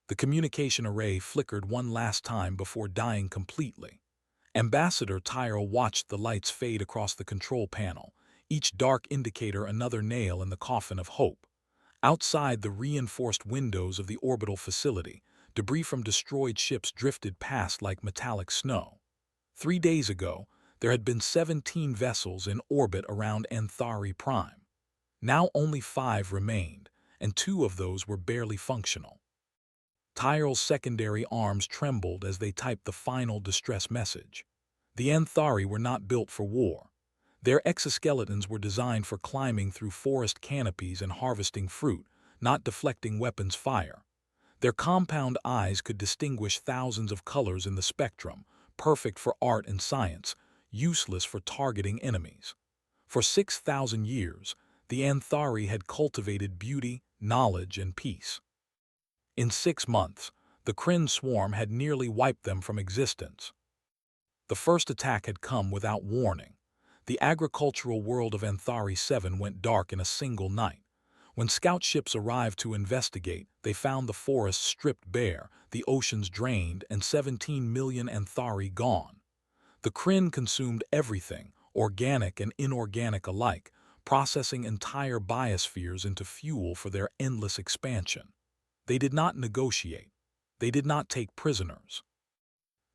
The communication array flickered one last time before dying completely. Ambassador Tyrell watched the lights fade across the control panel, each dark indicator another nail in the coffin of hope. Outside the reinforced windows of the orbital facility, debris from destroyed ships drifted past like metallic snow. 3 days ago, there had been 17 vessels in orbit around Anthari Prime. Now only 5 remained, and 2 of those were barely functional. Tyrell's secondary arms trembled as they typed the final distress message. The Anthari were not built for war. Their exoskeletons were designed for climbing through forest canopies and harvesting fruit, not deflecting weapons fire. Their compound eyes could distinguish thousands of colors in the spectrum, perfect for art and science, useless for targeting enemies. For 6,000 years, the Anthari had cultivated beauty, knowledge, and peace. In 6 months, the Kryn swarm had nearly wiped them from existence. The first attack had come without warning. The agricultural world of Anthari 7 went dark in a single night. When scout ships arrived to investigate, they found the forests stripped bare, the oceans drained, and 17 million Anthari gone. The Kryn consumed everything, organic and inorganic alike, processing entire biospheres into fuel for their endless expansion. They did not negotiate. They did not take prisoners.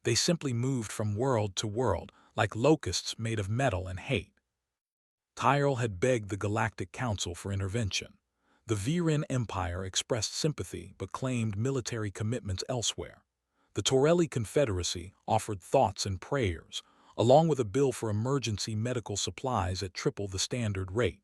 They simply moved from world to world, like locusts made of metal and hate. Tyrell had begged the Galactic Council for intervention. The Viren Empire expressed sympathy but claimed military commitments elsewhere. The Torelli Confederacy offered thoughts and prayers, along with a bill for emergency medical supplies at triple the standard rate.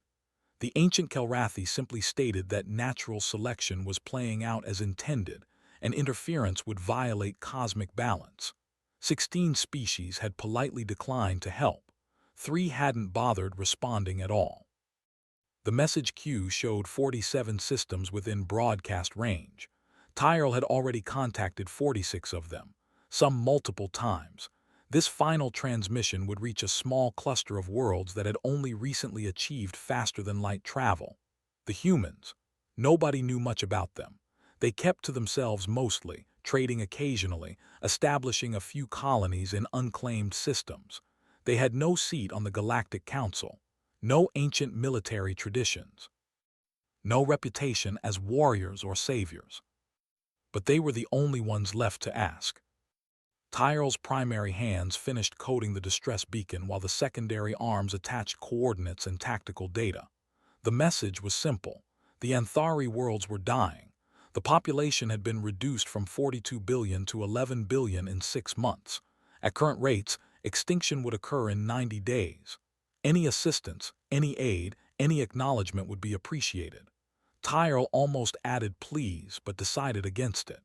The ancient Kelrathi simply stated that natural selection was playing out as intended, and interference would violate cosmic balance. 16 species had politely declined to help. 3 hadn't bothered responding at all. The message queue showed 47 systems within broadcast range. Tyrell had already contacted 46 of them, some multiple times. This final transmission would reach a small cluster of worlds that had only recently achieved faster-than-light travel. The humans. Nobody knew much about them. They kept to themselves mostly, trading occasionally, establishing a few colonies in unclaimed systems. They had no seat on the Galactic Council, no ancient military traditions, no reputation as warriors or saviors. But they were the only ones left to ask. Tyrell's primary hands finished coding the distress beacon while the secondary arms attached coordinates and tactical data. The message was simple. The Anthari worlds were dying. The population had been reduced from 42 billion to 11 billion in 6 months. At current rates, extinction would occur in 90 days. Any assistance, any aid, any acknowledgement would be appreciated. Tyrell almost added please but decided against it.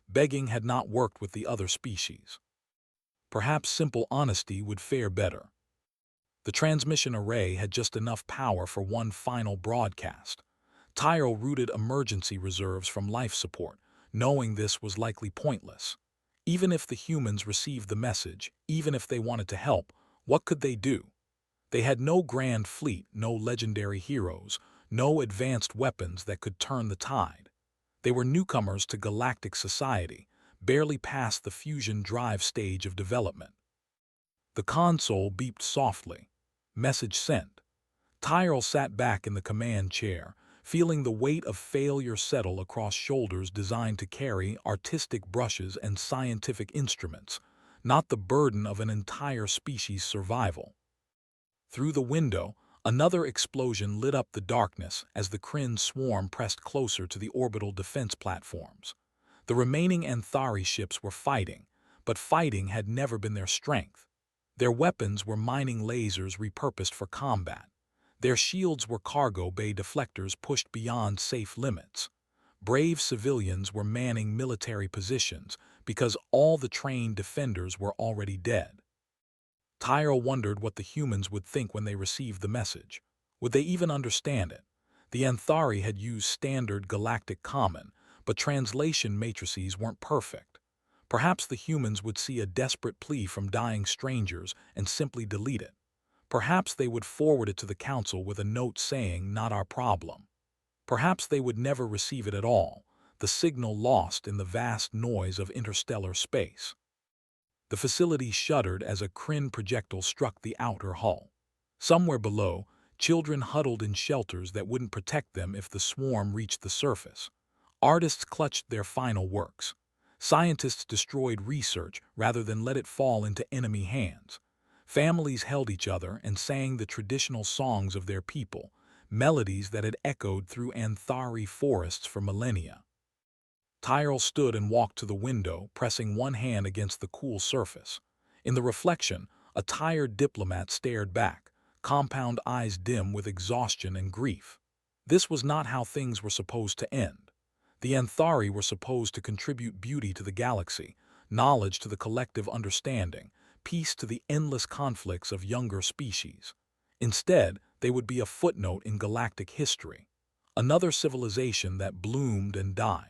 Begging had not worked with the other species. Perhaps simple honesty would fare better. The transmission array had just enough power for one final broadcast. Tyrell routed emergency reserves from life support, knowing this was likely pointless. Even if the humans received the message, even if they wanted to help, what could they do? They had no grand fleet, no legendary heroes, no advanced weapons that could turn the tide. They were newcomers to galactic society, barely past the fusion drive stage of development. The console beeped softly. Message sent. Tyrell sat back in the command chair, feeling the weight of failure settle across shoulders designed to carry artistic brushes and scientific instruments, not the burden of an entire species' survival. Through the window, another explosion lit up the darkness as the Kryn swarm pressed closer to the orbital defense platforms. The remaining Anthari ships were fighting, but fighting had never been their strength. Their weapons were mining lasers repurposed for combat. Their shields were cargo bay deflectors pushed beyond safe limits. Brave civilians were manning military positions because all the trained defenders were already dead. Tyrell wondered what the humans would think when they received the message. Would they even understand it? The Anthari had used standard galactic common, but translation matrices weren't perfect. Perhaps the humans would see a desperate plea from dying strangers and simply delete it. Perhaps they would forward it to the council with a note saying, "Not our problem." Perhaps they would never receive it at all. The the signal lost in the vast noise of interstellar space. The facility shuddered as a Kryn projectile struck the outer hull. Somewhere below, children huddled in shelters that wouldn't protect them if the swarm reached the surface. Artists clutched their final works. Scientists destroyed research rather than let it fall into enemy hands. Families held each other and sang the traditional songs of their people, melodies that had echoed through Anthari forests for millennia. Tyrell stood and walked to the window, pressing one hand against the cool surface. In the reflection, a tired diplomat stared back, compound eyes dim with exhaustion and grief. This was not how things were supposed to end. The Anthari were supposed to contribute beauty to the galaxy, knowledge to the collective understanding, peace to the endless conflicts of younger species. Instead, they would be a footnote in galactic history, another civilization that bloomed and died.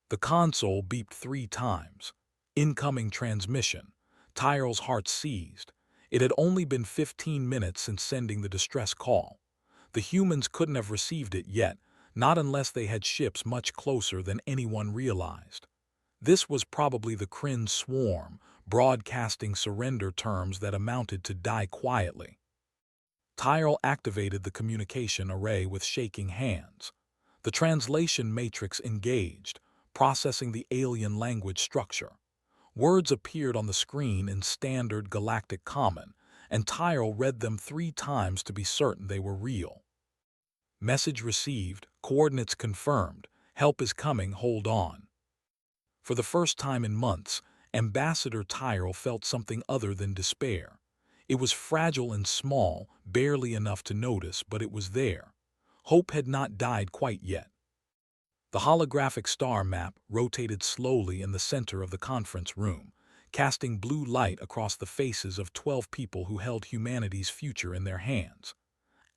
The console beeped 3 times. Incoming transmission. Tyrell's heart seized. It had only been 15 minutes since sending the distress call. The humans couldn't have received it yet, not unless they had ships much closer than anyone realized. This was probably the Kryn swarm, broadcasting surrender terms that amounted to die quietly. Tyrell activated the communication array with shaking hands. The translation matrix engaged, processing the alien language structure. Words appeared on the screen in standard galactic common, and Tyrell read them 3 times to be certain they were real. Message received, coordinates confirmed, help is coming, hold on. For the first time in months, Ambassador Tyrell felt something other than despair. It was fragile and small, barely enough to notice, but it was there. Hope had not died quite yet. The holographic star map rotated slowly in the center of the conference room, casting blue light across the faces of 12 people who held humanity's future in their hands.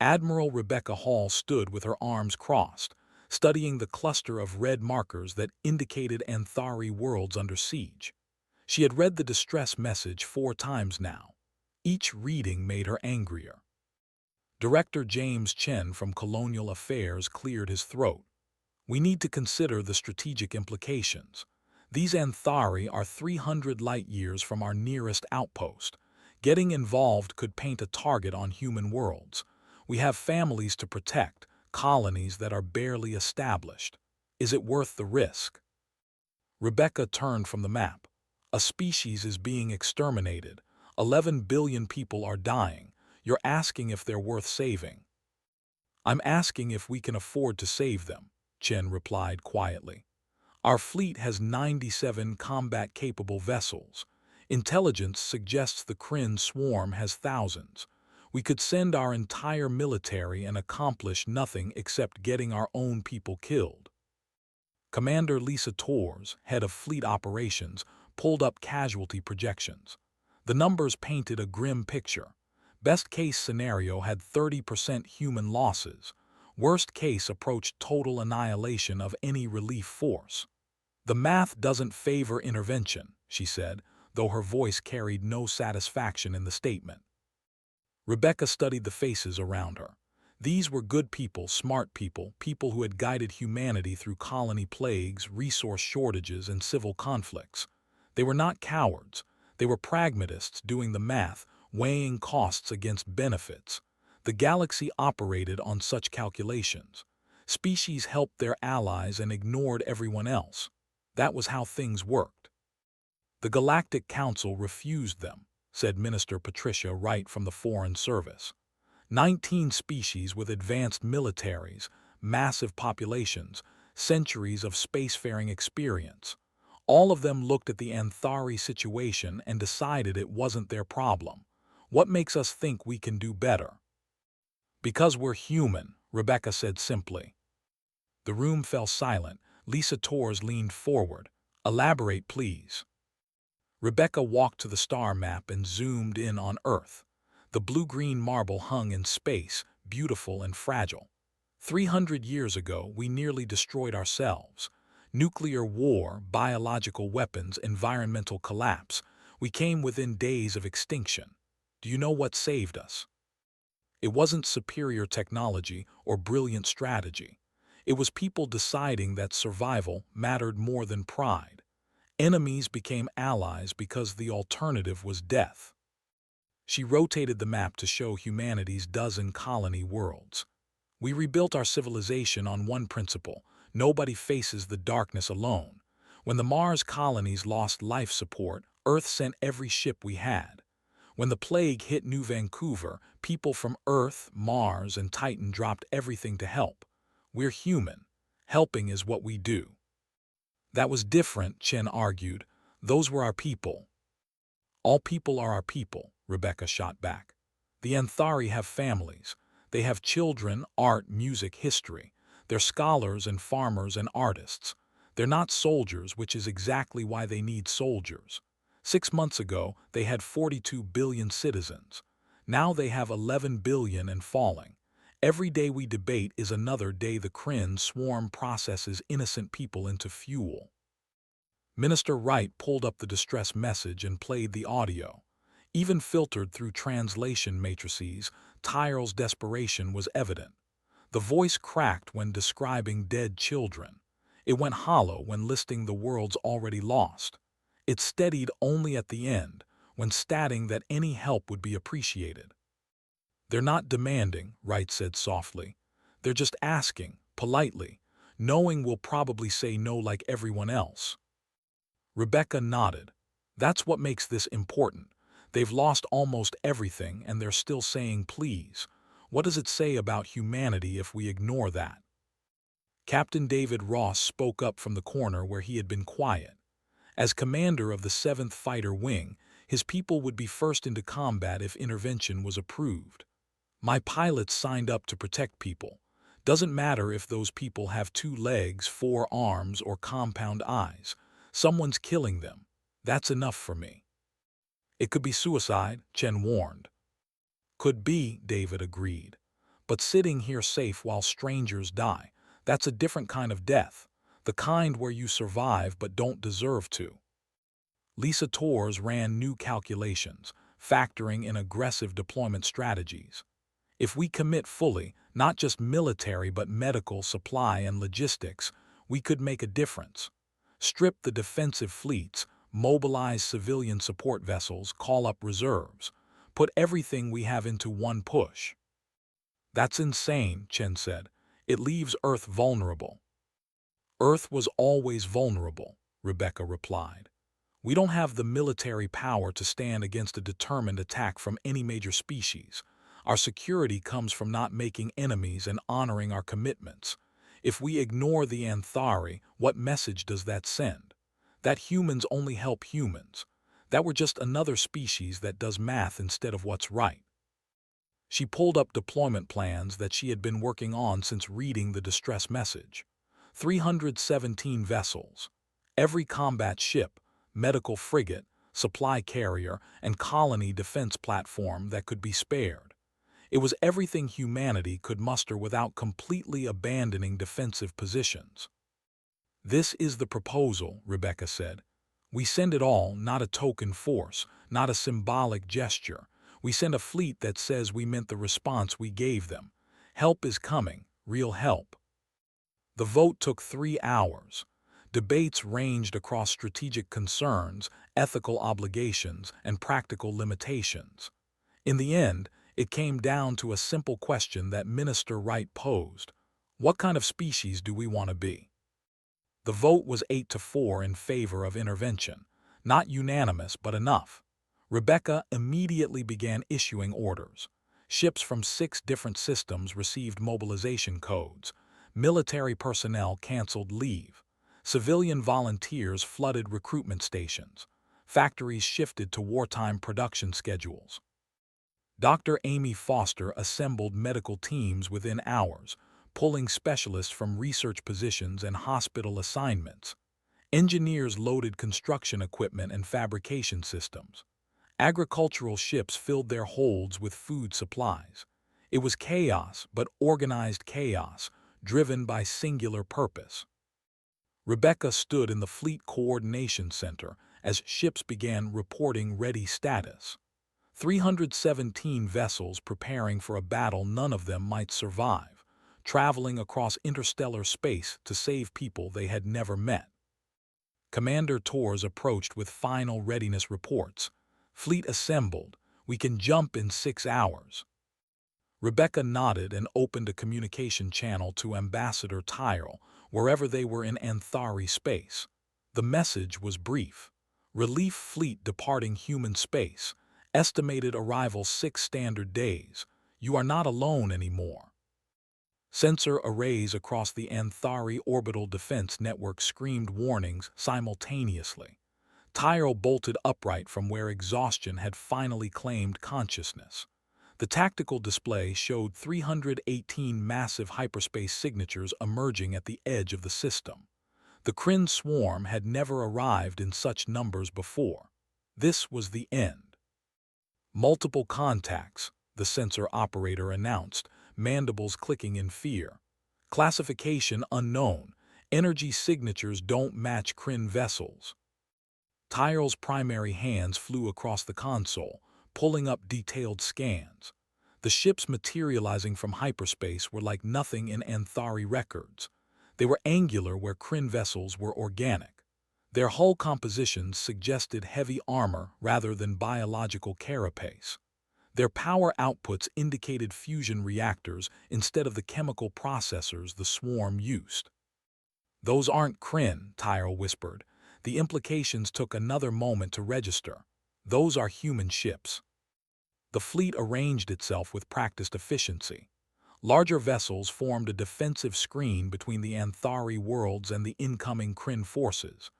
Admiral Rebecca Hall stood with her arms crossed, studying the cluster of red markers that indicated Anthari worlds under siege. She had read the distress message 4 times now. Each reading made her angrier. Director James Chen from Colonial Affairs cleared his throat. We need to consider the strategic implications. These Anthari are 300 light-years from our nearest outpost. Getting involved could paint a target on human worlds. We have families to protect, colonies that are barely established. Is it worth the risk? Rebecca turned from the map. A species is being exterminated. 11 billion people are dying. You're asking if they're worth saving. I'm asking if we can afford to save them, Chen replied quietly. Our fleet has 97 combat-capable vessels. Intelligence suggests the Kryn swarm has thousands. We could send our entire military and accomplish nothing except getting our own people killed. Commander Lisa Torres, head of fleet operations, pulled up casualty projections. The numbers painted a grim picture. Best-case scenario had 30% human losses. Worst case approached total annihilation of any relief force. The math doesn't favor intervention, she said, though her voice carried no satisfaction in the statement. Rebecca studied the faces around her. These were good people, smart people, people who had guided humanity through colony plagues, resource shortages, and civil conflicts. They were not cowards. They were pragmatists doing the math, weighing costs against benefits. The galaxy operated on such calculations. Species helped their allies and ignored everyone else. That was how things worked. The Galactic Council refused them, said Minister Patricia Wright from the Foreign Service. 19 species with advanced militaries, massive populations, centuries of spacefaring experience. All of them looked at the Anthari situation and decided it wasn't their problem. What makes us think we can do better? Because we're human, Rebecca said simply. The room fell silent. Lisa Torres leaned forward. Elaborate, please. Rebecca walked to the star map and zoomed in on Earth. The blue-green marble hung in space, beautiful and fragile. 300 years ago, we nearly destroyed ourselves. Nuclear war, biological weapons, environmental collapse. We came within days of extinction. Do you know what saved us? It wasn't superior technology or brilliant strategy. It was people deciding that survival mattered more than pride. Enemies became allies because the alternative was death. She rotated the map to show humanity's dozen colony worlds. We rebuilt our civilization on one principle: nobody faces the darkness alone. When the Mars colonies lost life support, Earth sent every ship we had. When the plague hit New Vancouver, people from Earth, Mars, and Titan dropped everything to help. We're human. Helping is what we do. That was different, Chen argued. Those were our people. All people are our people, Rebecca shot back. The Anthari have families. They have children, art, music, history. They're scholars and farmers and artists. They're not soldiers, which is exactly why they need soldiers. 6 months ago, they had 42 billion citizens. Now they have 11 billion and falling. Every day we debate is another day the Kryn swarm processes innocent people into fuel. Minister Wright pulled up the distress message and played the audio. Even filtered through translation matrices, Tyrell's desperation was evident. The voice cracked when describing dead children. It went hollow when listing the worlds already lost. It steadied only at the end, when stating that any help would be appreciated. They're not demanding, Wright said softly. They're just asking, politely, knowing we'll probably say no like everyone else. Rebecca nodded. That's what makes this important. They've lost almost everything and they're still saying please. What does it say about humanity if we ignore that? Captain David Ross spoke up from the corner where he had been quiet. As commander of the 7th Fighter Wing, his people would be first into combat if intervention was approved. My pilots signed up to protect people. Doesn't matter if those people have 2 legs, 4 arms, or compound eyes. Someone's killing them. That's enough for me. It could be suicide, Chen warned. Could be, David agreed. But sitting here safe while strangers die, that's a different kind of death. The kind where you survive but don't deserve to. Lisa Torres ran new calculations, factoring in aggressive deployment strategies. If we commit fully, not just military but medical, supply, and logistics, we could make a difference. Strip the defensive fleets, mobilize civilian support vessels, call up reserves. Put everything we have into one push. That's insane, Chen said. It leaves Earth vulnerable. Earth was always vulnerable, Rebecca replied. We don't have the military power to stand against a determined attack from any major species. Our security comes from not making enemies and honoring our commitments. If we ignore the Anthari, what message does that send? That humans only help humans. That we're just another species that does math instead of what's right. She pulled up deployment plans that she had been working on since reading the distress message. 317 vessels. Every combat ship, medical frigate, supply carrier, and colony defense platform that could be spared. It was everything humanity could muster without completely abandoning defensive positions. This is the proposal, Rebecca said. We send it all, not a token force, not a symbolic gesture. We send a fleet that says we meant the response we gave them. Help is coming, real help. The vote took 3 hours. Debates ranged across strategic concerns, ethical obligations, and practical limitations. In the end, it came down to a simple question that Minister Wright posed. What kind of species do we want to be? The vote was 8-4 in favor of intervention. Not unanimous, but enough. Rebecca immediately began issuing orders. Ships from 6 different systems received mobilization codes. Military personnel canceled leave. Civilian volunteers flooded recruitment stations. Factories shifted to wartime production schedules. Dr. Amy Foster assembled medical teams within hours, pulling specialists from research positions and hospital assignments. Engineers loaded construction equipment and fabrication systems. Agricultural ships filled their holds with food supplies. It was chaos, but organized chaos, driven by singular purpose. Rebecca stood in the Fleet Coordination Center as ships began reporting ready status. 317 vessels preparing for a battle none of them might survive. traveling across interstellar space to save people they had never met. Commander Torres approached with final readiness reports. Fleet assembled. We can jump in 6 hours. Rebecca nodded and opened a communication channel to Ambassador Tyrell, wherever they were in Anthari space. The message was brief. Relief fleet departing human space. Estimated arrival 6 standard days. You are not alone anymore. Sensor arrays across the Anthari orbital defense network screamed warnings simultaneously. Tyrell bolted upright from where exhaustion had finally claimed consciousness. The tactical display showed 318 massive hyperspace signatures emerging at the edge of the system. The Kryn swarm had never arrived in such numbers before. This was the end. Multiple contacts, the sensor operator announced, mandibles clicking in fear. Classification unknown. Energy signatures don't match Kryn vessels. Tyrell's primary hands flew across the console, pulling up detailed scans. The ships materializing from hyperspace were like nothing in Anthari records. They were angular where Kryn vessels were organic. Their hull compositions suggested heavy armor rather than biological carapace. Their power outputs indicated fusion reactors instead of the chemical processors the swarm used. "Those aren't Kryn," Tyrell whispered. The implications took another moment to register. "Those are human ships." The fleet arranged itself with practiced efficiency. Larger vessels formed a defensive screen between the Anthari worlds and the incoming Kryn forces.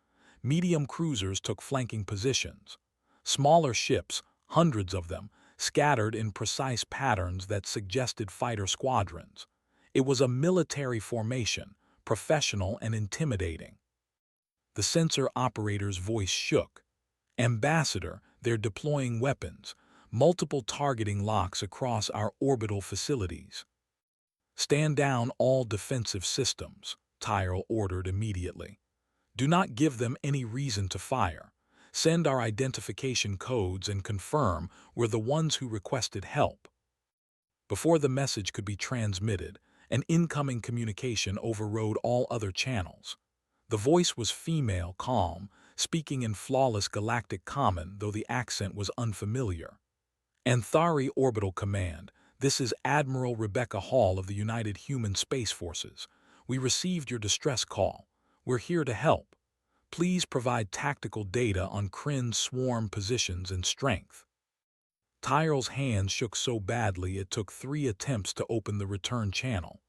Medium cruisers took flanking positions. Smaller ships, hundreds of them, scattered in precise patterns that suggested fighter squadrons. It was a military formation, professional and intimidating. The sensor operator's voice shook. "Ambassador, they're deploying weapons, multiple targeting locks across our orbital facilities." "Stand down all defensive systems," Tyrell ordered immediately. "Do not give them any reason to fire. Send our identification codes and confirm we're the ones who requested help." Before the message could be transmitted, an incoming communication overrode all other channels. The voice was female, calm, speaking in flawless galactic common, though the accent was unfamiliar. "Anthari Orbital Command, this is Admiral Rebecca Hall of the United Human Space Forces. We received your distress call. We're here to help. Please provide tactical data on Kryn's swarm positions and strength." Tyrell's hands shook so badly it took 3 attempts to open the return channel.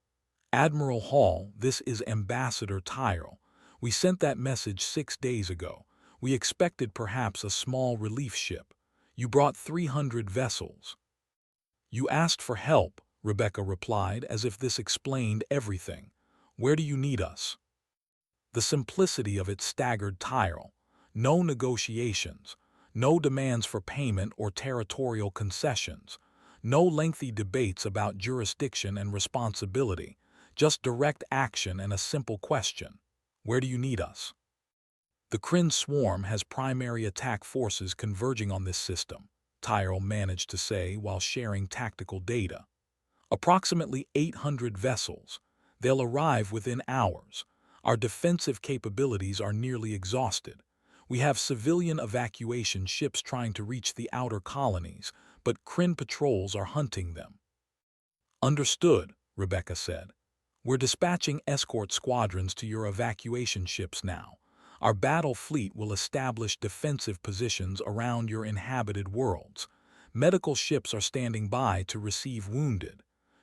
"Admiral Hall, this is Ambassador Tyrell. We sent that message 6 days ago. We expected perhaps a small relief ship. You brought 300 vessels." "You asked for help," Rebecca replied, as if this explained everything. "Where do you need us?" The simplicity of it staggered Tyrell. No negotiations, no demands for payment or territorial concessions, no lengthy debates about jurisdiction and responsibility, just direct action and a simple question. "Where do you need us?" "The Kryn swarm has primary attack forces converging on this system," Tyrell managed to say while sharing tactical data. "Approximately 800 vessels. They'll arrive within hours. Our defensive capabilities are nearly exhausted. We have civilian evacuation ships trying to reach the outer colonies, but Kryn patrols are hunting them." "Understood," Rebecca said. "We're dispatching escort squadrons to your evacuation ships now. Our battle fleet will establish defensive positions around your inhabited worlds. Medical ships are standing by to receive wounded.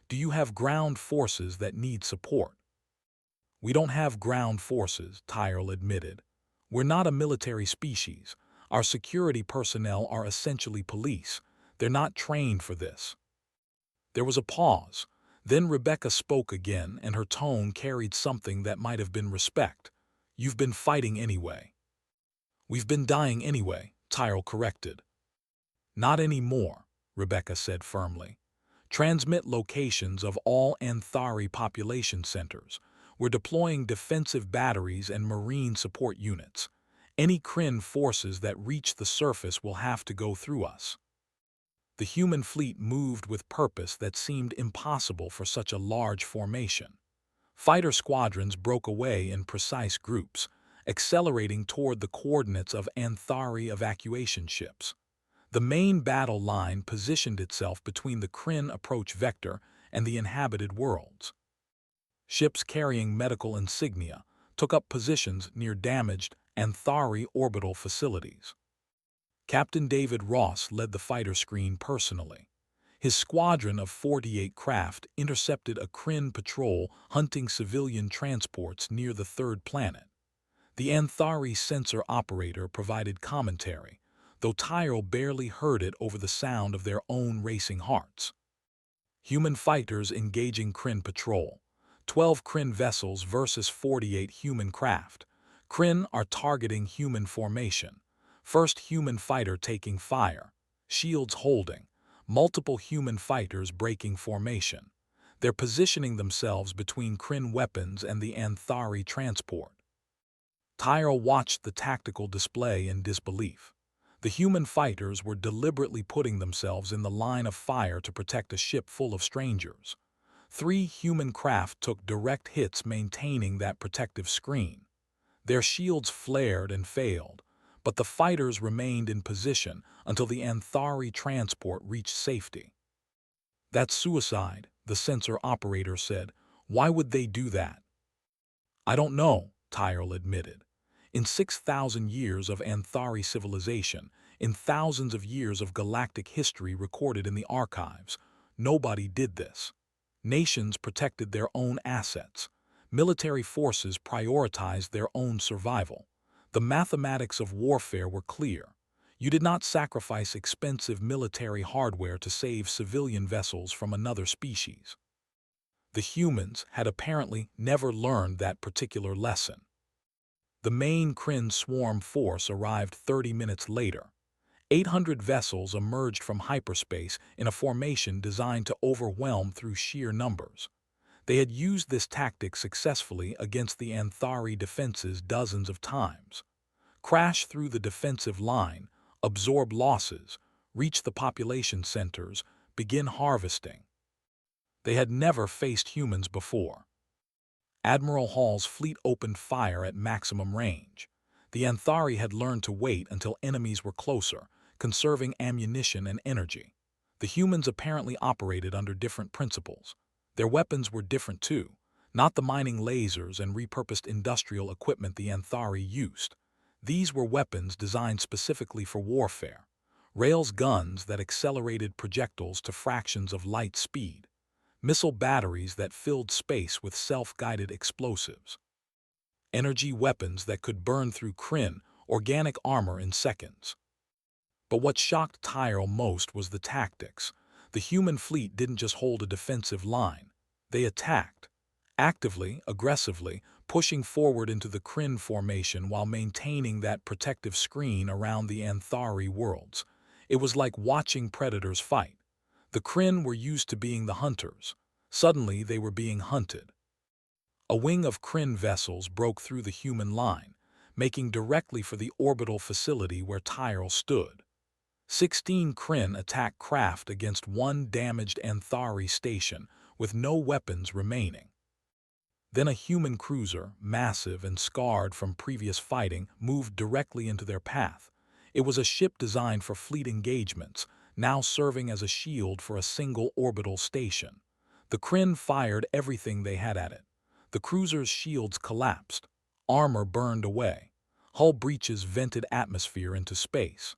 Do you have ground forces that need support?" "We don't have ground forces," Tyrell admitted. "We're not a military species. Our security personnel are essentially police. They're not trained for this." There was a pause. Then Rebecca spoke again, and her tone carried something that might have been respect. "You've been fighting anyway." "We've been dying anyway," Tyrell corrected. "Not anymore," Rebecca said firmly. "Transmit locations of all Anthari population centers. We're deploying defensive batteries and marine support units. Any Kryn forces that reach the surface will have to go through us." The human fleet moved with purpose that seemed impossible for such a large formation. Fighter squadrons broke away in precise groups, accelerating toward the coordinates of Anthari evacuation ships. The main battle line positioned itself between the Kryn approach vector and the inhabited worlds. Ships carrying medical insignia took up positions near damaged Anthari orbital facilities. Captain David Ross led the fighter screen personally. His squadron of 48 craft intercepted a Kryn patrol hunting civilian transports near the third planet. The Anthari sensor operator provided commentary, though Tyrell barely heard it over the sound of their own racing hearts. Human fighters engaging Kryn patrol. 12 Kryn vessels versus 48 human craft. Kryn are targeting human formation. First human fighter taking fire. Shields holding. Multiple human fighters breaking formation. They're positioning themselves between Kryn weapons and the Anthari transport. Tyrell watched the tactical display in disbelief. The human fighters were deliberately putting themselves in the line of fire to protect a ship full of strangers. 3 human craft took direct hits maintaining that protective screen. Their shields flared and failed, but the fighters remained in position until the Anthari transport reached safety. "That's suicide," the sensor operator said. "Why would they do that?" "I don't know," Tyrell admitted. "In 6,000 years of Anthari civilization, in thousands of years of galactic history recorded in the archives, nobody did this. Nations protected their own assets. Military forces prioritized their own survival. The mathematics of warfare were clear. You did not sacrifice expensive military hardware to save civilian vessels from another species." The humans had apparently never learned that particular lesson. The main Kryn swarm force arrived 30 minutes later. 800 vessels emerged from hyperspace in a formation designed to overwhelm through sheer numbers. They had used this tactic successfully against the Anthari defenses dozens of times. Crash through the defensive line, absorb losses, reach the population centers, begin harvesting. They had never faced humans before. Admiral Hall's fleet opened fire at maximum range. The Anthari had learned to wait until enemies were closer, conserving ammunition and energy. The humans apparently operated under different principles. Their weapons were different too, not the mining lasers and repurposed industrial equipment the Anthari used. These were weapons designed specifically for warfare. Rails guns that accelerated projectiles to fractions of light speed. Missile batteries that filled space with self-guided explosives. Energy weapons that could burn through Kryn organic armor in seconds. But what shocked Tyrell most was the tactics. The human fleet didn't just hold a defensive line. They attacked, actively, aggressively, pushing forward into the Kryn formation while maintaining that protective screen around the Anthari worlds. It was like watching predators fight. The Kryn were used to being the hunters. Suddenly they were being hunted. A wing of Kryn vessels broke through the human line, making directly for the orbital facility where Tyrell stood. 16 Kryn attacked craft against one damaged Anthari station, with no weapons remaining. Then a human cruiser, massive and scarred from previous fighting, moved directly into their path. It was a ship designed for fleet engagements, now serving as a shield for a single orbital station. The Kryn fired everything they had at it. The cruiser's shields collapsed. Armor burned away. Hull breaches vented atmosphere into space.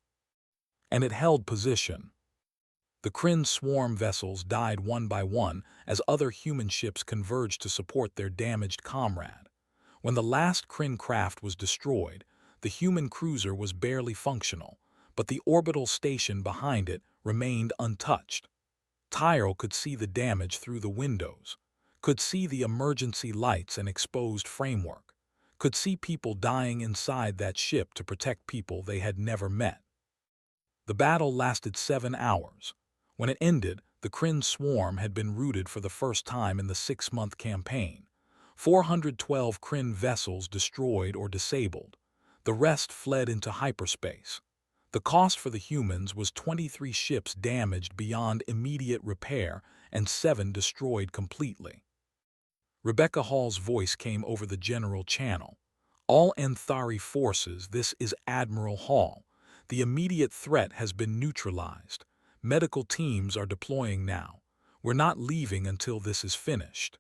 And it held position. The Kryn swarm vessels died one by one as other human ships converged to support their damaged comrade. When the last Kryn craft was destroyed, the human cruiser was barely functional, but the orbital station behind it remained untouched. Tyrell could see the damage through the windows, could see the emergency lights and exposed framework, could see people dying inside that ship to protect people they had never met. The battle lasted 7 hours. When it ended, the Kryn swarm had been routed for the first time in the 6-month campaign. 412 Kryn vessels destroyed or disabled. The rest fled into hyperspace. The cost for the humans was 23 ships damaged beyond immediate repair and 7 destroyed completely. Rebecca Hall's voice came over the general channel. All Anthari forces, this is Admiral Hall. The immediate threat has been neutralized. Medical teams are deploying now. We're not leaving until this is finished.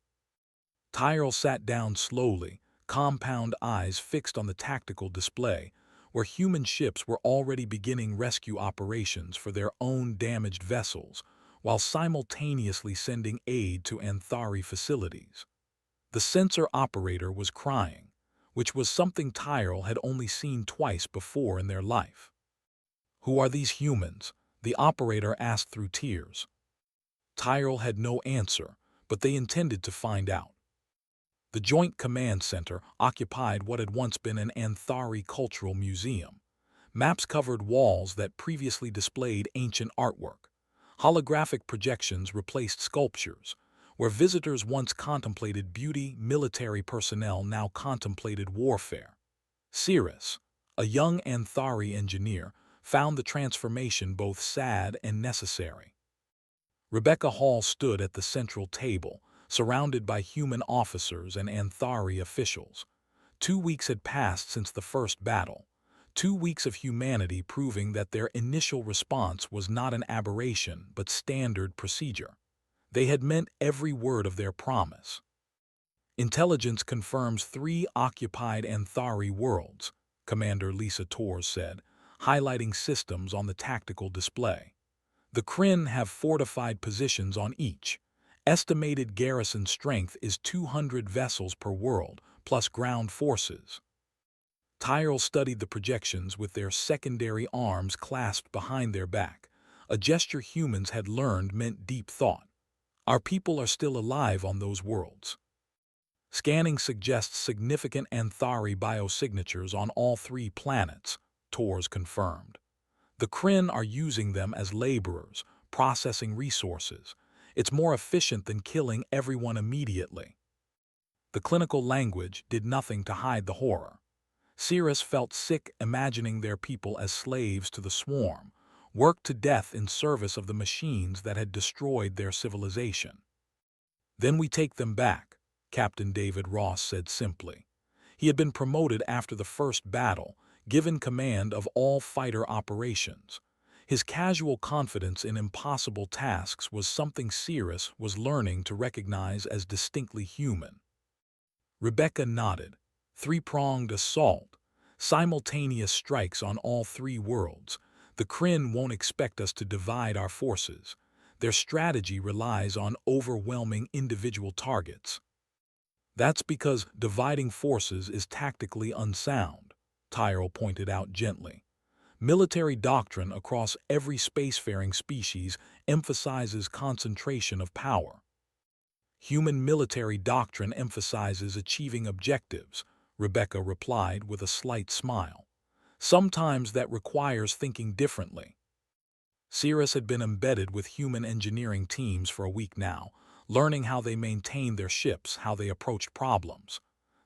Tyrell sat down slowly, compound eyes fixed on the tactical display, where human ships were already beginning rescue operations for their own damaged vessels, while simultaneously sending aid to Anthari facilities. The sensor operator was crying, which was something Tyrell had only seen twice before in their life. "Who are these humans?" the operator asked through tears. Tyrell had no answer, but they intended to find out. The Joint Command Center occupied what had once been an Anthari cultural museum. Maps covered walls that previously displayed ancient artwork. Holographic projections replaced sculptures. Where visitors once contemplated beauty, military personnel now contemplated warfare. Cirrus, a young Anthari engineer, found the transformation both sad and necessary. Rebecca Hall stood at the central table, surrounded by human officers and Anthari officials. 2 weeks had passed since the first battle. 2 weeks of humanity proving that their initial response was not an aberration but standard procedure. They had meant every word of their promise. "Intelligence confirms 3 occupied Anthari worlds," Commander Lisa Torres said, highlighting systems on the tactical display. "The Kryn have fortified positions on each. Estimated garrison strength is 200 vessels per world, plus ground forces." Tyrell studied the projections with their secondary arms clasped behind their back, a gesture humans had learned meant deep thought. "Our people are still alive on those worlds." "Scanning suggests significant Anthari biosignatures on all 3 planets," Torres confirmed. "The Kryn are using them as laborers, processing resources. It's more efficient than killing everyone immediately." The clinical language did nothing to hide the horror. Cirrus felt sick imagining their people as slaves to the swarm, worked to death in service of the machines that had destroyed their civilization. "Then we take them back," Captain David Ross said simply. He had been promoted after the first battle, given command of all fighter operations. His casual confidence in impossible tasks was something Cirrus was learning to recognize as distinctly human. Rebecca nodded. 3-pronged assault. Simultaneous strikes on all 3 worlds. The Kryn won't expect us to divide our forces. Their strategy relies on overwhelming individual targets. "That's because dividing forces is tactically unsound," Tyrell pointed out gently. "Military doctrine across every spacefaring species emphasizes concentration of power. Human military doctrine emphasizes achieving objectives," Rebecca replied with a slight smile. "Sometimes that requires thinking differently." Cirrus had been embedded with human engineering teams for a week now, learning how they maintained their ships, how they approached problems.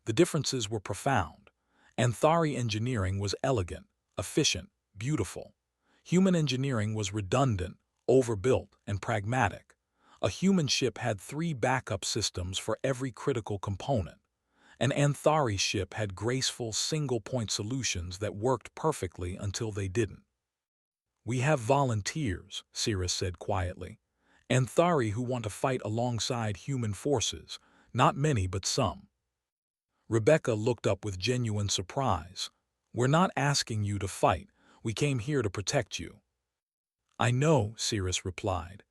The differences were profound. Anthari engineering was elegant, efficient, beautiful. Human engineering was redundant, overbuilt, and pragmatic. A human ship had 3 backup systems for every critical component. An Anthari ship had graceful, single-point solutions that worked perfectly until they didn't. "We have volunteers," Cirrus said quietly. "Anthari who want to fight alongside human forces. Not many, but some." Rebecca looked up with genuine surprise. "We're not asking you to fight. We came here to protect you." "I know," Cirrus replied.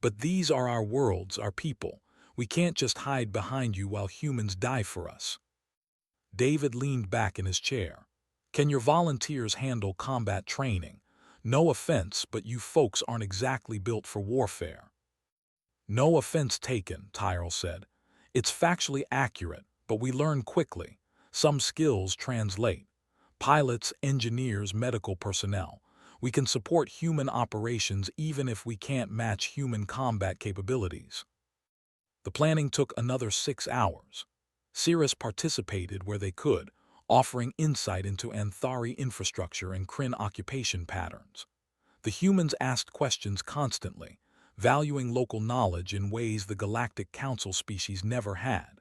"But these are our worlds, our people. We can't just hide behind you while humans die for us." David leaned back in his chair. "Can your volunteers handle combat training? No offense, but you folks aren't exactly built for warfare." "No offense taken," Tyrell said. "It's factually accurate, but we learn quickly. Some skills translate. Pilots, engineers, medical personnel. We can support human operations even if we can't match human combat capabilities." The planning took another 6 hours. Cirrus participated where they could, offering insight into Anthari infrastructure and Kryn occupation patterns. The humans asked questions constantly, valuing local knowledge in ways the Galactic Council species never had.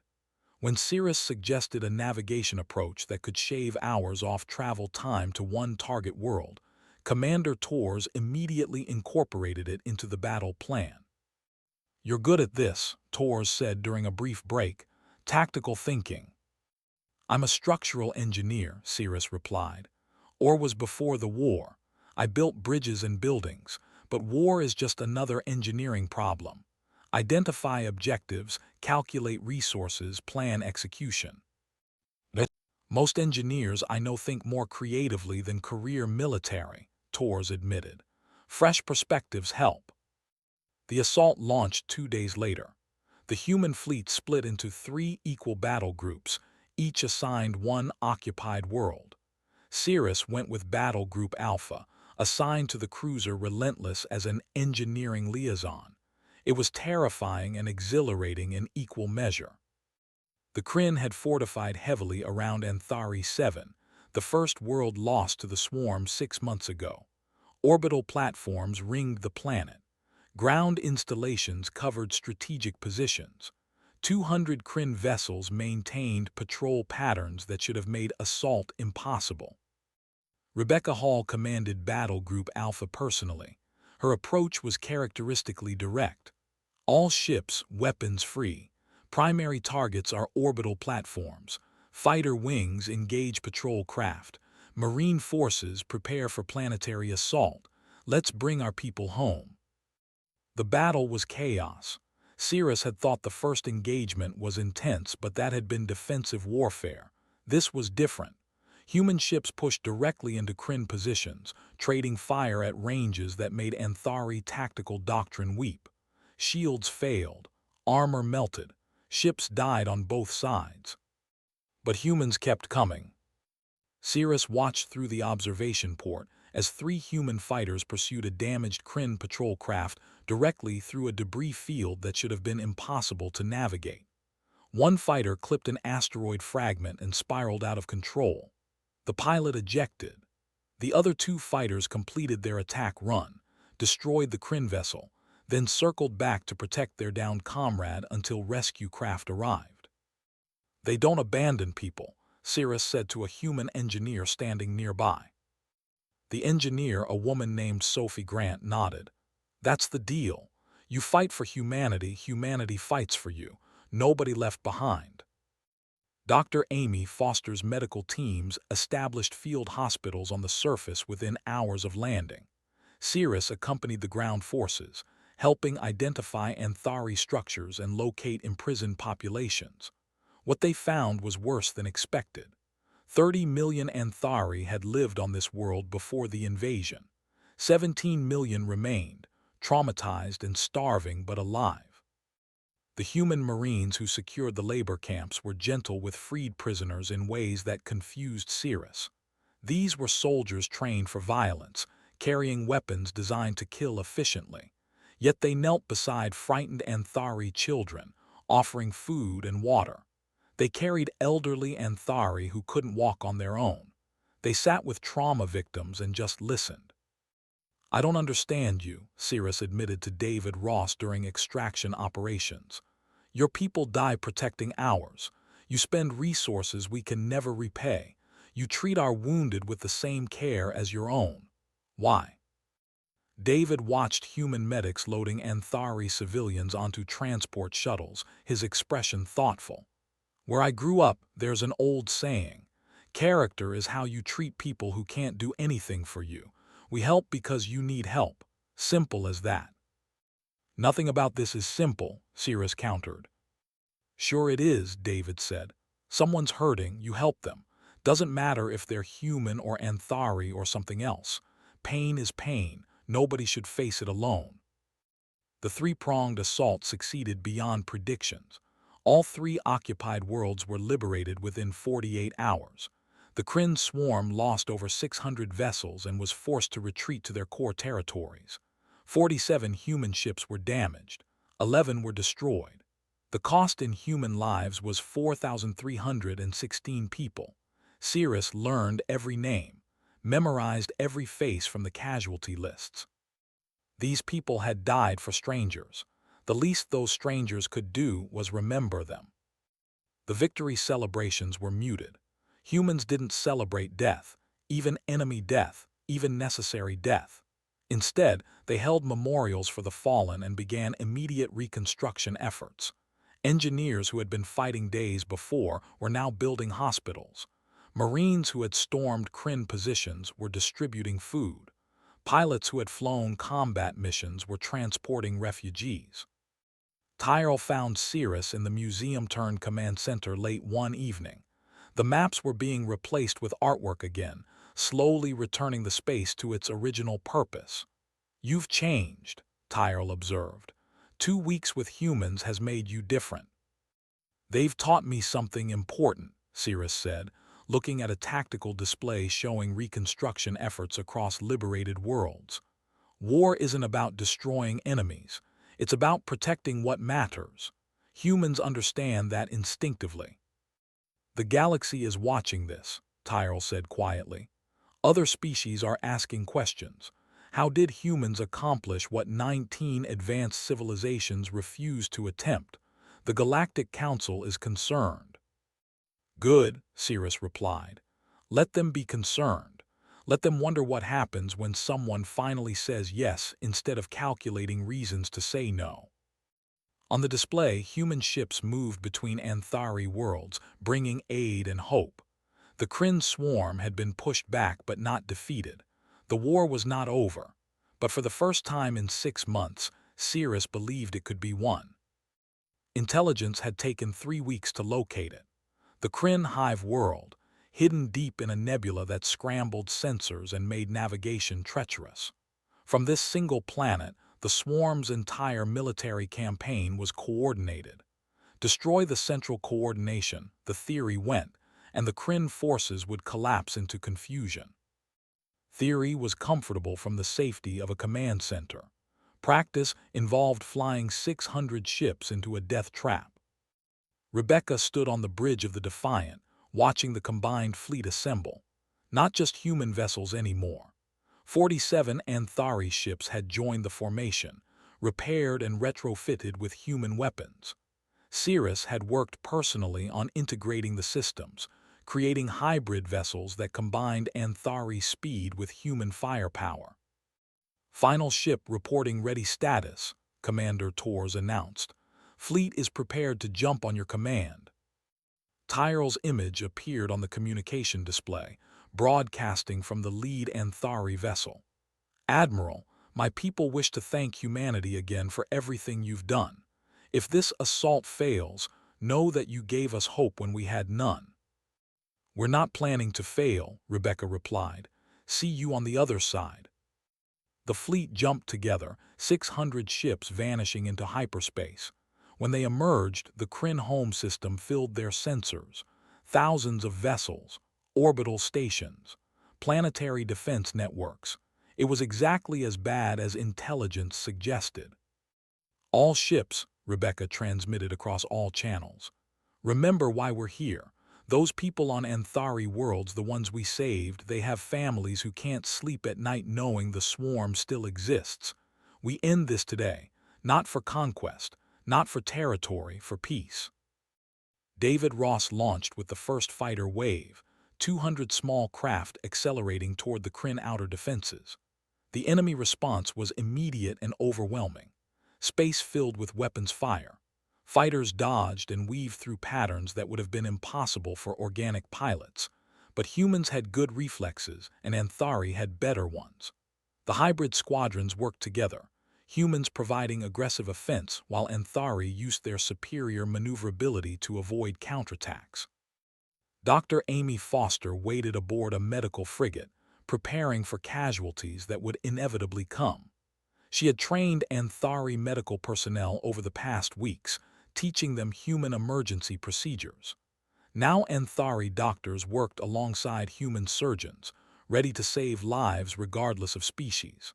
When Cirrus suggested a navigation approach that could shave hours off travel time to one target world, Commander Tors immediately incorporated it into the battle plan. "You're good at this," Tors said during a brief break. "Tactical thinking." "I'm a structural engineer," Cirrus replied. "Or was before the war. I built bridges and buildings, but war is just another engineering problem. Identify objectives, calculate resources, plan execution." "Most engineers I know think more creatively than career military," Tors admitted. "Fresh perspectives help." The assault launched 2 days later. The human fleet split into 3 equal battle groups, each assigned one occupied world. Cirrus went with Battle Group Alpha, assigned to the cruiser Relentless as an engineering liaison. It was terrifying and exhilarating in equal measure. The Kryn had fortified heavily around Anthari 7, the first world lost to the swarm 6 months ago. Orbital platforms ringed the planet. Ground installations covered strategic positions. 200 Kryn vessels maintained patrol patterns that should have made assault impossible. Rebecca Hall commanded Battle Group Alpha personally. Her approach was characteristically direct. All ships weapons-free. Primary targets are orbital platforms. Fighter wings engage patrol craft. Marine forces prepare for planetary assault. Let's bring our people home. The battle was chaos. Cirrus had thought the first engagement was intense, but that had been defensive warfare. This was different. Human ships pushed directly into Kryn positions, trading fire at ranges that made Anthari tactical doctrine weep. Shields failed. Armor melted. Ships died on both sides. But humans kept coming. Cirrus watched through the observation port as 3 human fighters pursued a damaged Kryn patrol craft directly through a debris field that should have been impossible to navigate. One fighter clipped an asteroid fragment and spiraled out of control. The pilot ejected. The other 2 fighters completed their attack run, destroyed the Kryn vessel, then circled back to protect their downed comrade until rescue craft arrived. "They don't abandon people," Cirrus said to a human engineer standing nearby. The engineer, a woman named Sophie Grant, nodded. "That's the deal. You fight for humanity, humanity fights for you. Nobody left behind." Dr. Amy Foster's medical teams established field hospitals on the surface within hours of landing. Cirrus accompanied the ground forces, helping identify Anthari structures and locate imprisoned populations. What they found was worse than expected. 30 million Anthari had lived on this world before the invasion. 17 million remained, traumatized and starving but alive. The human Marines who secured the labor camps were gentle with freed prisoners in ways that confused Cirrus. These were soldiers trained for violence, carrying weapons designed to kill efficiently. Yet they knelt beside frightened Anthari children, offering food and water. They carried elderly Anthari who couldn't walk on their own. They sat with trauma victims and just listened. "I don't understand you," Cirrus admitted to David Ross during extraction operations. "Your people die protecting ours. You spend resources we can never repay. You treat our wounded with the same care as your own. Why?" David watched human medics loading Anthari civilians onto transport shuttles, his expression thoughtful. "Where I grew up, there's an old saying. Character is how you treat people who can't do anything for you. We help because you need help. Simple as that." "Nothing about this is simple," Cirrus countered. "Sure it is," David said. "Someone's hurting, you help them. Doesn't matter if they're human or Anthari or something else. Pain is pain. Nobody should face it alone." The 3-pronged assault succeeded beyond predictions. All 3 occupied worlds were liberated within 48 hours. The Kryn swarm lost over 600 vessels and was forced to retreat to their core territories. 47 human ships were damaged. 11 were destroyed. The cost in human lives was 4,316 people. Cirrus learned every name, memorized every face from the casualty lists. These people had died for strangers. The least those strangers could do was remember them. The victory celebrations were muted. Humans didn't celebrate death, even enemy death, even necessary death. Instead, they held memorials for the fallen and began immediate reconstruction efforts. Engineers who had been fighting days before were now building hospitals. Marines who had stormed Kryn positions were distributing food. Pilots who had flown combat missions were transporting refugees. Tyrell found Cirrus in the museum-turned-command center late one evening. The maps were being replaced with artwork again, slowly returning the space to its original purpose. "You've changed," Tyrell observed. 2 weeks with humans has made you different." "They've taught me something important," Cirrus said, looking at a tactical display showing reconstruction efforts across liberated worlds. "War isn't about destroying enemies. It's about protecting what matters. Humans understand that instinctively." "The galaxy is watching this," Tyrell said quietly. "Other species are asking questions. How did humans accomplish what 19 advanced civilizations refused to attempt? The Galactic Council is concerned." "Good," Cirrus replied. "Let them be concerned. Let them wonder what happens when someone finally says yes instead of calculating reasons to say no." On the display, human ships moved between Anthari worlds, bringing aid and hope. The Kryn swarm had been pushed back but not defeated. The war was not over, but for the first time in 6 months, Cirrus believed it could be won. Intelligence had taken 3 weeks to locate it. The Kryn Hive world, hidden deep in a nebula that scrambled sensors and made navigation treacherous. From this single planet, the swarm's entire military campaign was coordinated. Destroy the central coordination, the theory went, and the Kryn forces would collapse into confusion. Theory was comfortable from the safety of a command center. Practice involved flying 600 ships into a death trap. Rebecca stood on the bridge of the Defiant, watching the combined fleet assemble. Not just human vessels anymore. 47 Anthari ships had joined the formation, repaired and retrofitted with human weapons. Cirrus had worked personally on integrating the systems, creating hybrid vessels that combined Anthari speed with human firepower. "Final ship reporting ready status," Commander Torres announced. "Fleet is prepared to jump on your command." Tyrell's image appeared on the communication display, broadcasting from the lead Anthari vessel. "Admiral, my people wish to thank humanity again for everything you've done. If this assault fails, know that you gave us hope when we had none." "We're not planning to fail," Rebecca replied. "See you on the other side." The fleet jumped together, 600 ships vanishing into hyperspace. When they emerged, the Kryn home system filled their sensors. Thousands of vessels, orbital stations, planetary defense networks. It was exactly as bad as intelligence suggested. "All ships," Rebecca transmitted across all channels. "Remember why we're here. Those people on Anthari worlds, the ones we saved, they have families who can't sleep at night knowing the swarm still exists. We end this today, not for conquest, not for territory, for peace." David Ross launched with the first fighter wave, 200 small craft accelerating toward the Kryn outer defenses. The enemy response was immediate and overwhelming. Space filled with weapons fire. Fighters dodged and weaved through patterns that would have been impossible for organic pilots. But humans had good reflexes, and Anthari had better ones. The hybrid squadrons worked together, humans providing aggressive offense while Anthari used their superior maneuverability to avoid counterattacks. Dr. Amy Foster waited aboard a medical frigate, preparing for casualties that would inevitably come. She had trained Anthari medical personnel over the past weeks, teaching them human emergency procedures. Now Anthari doctors worked alongside human surgeons, ready to save lives regardless of species.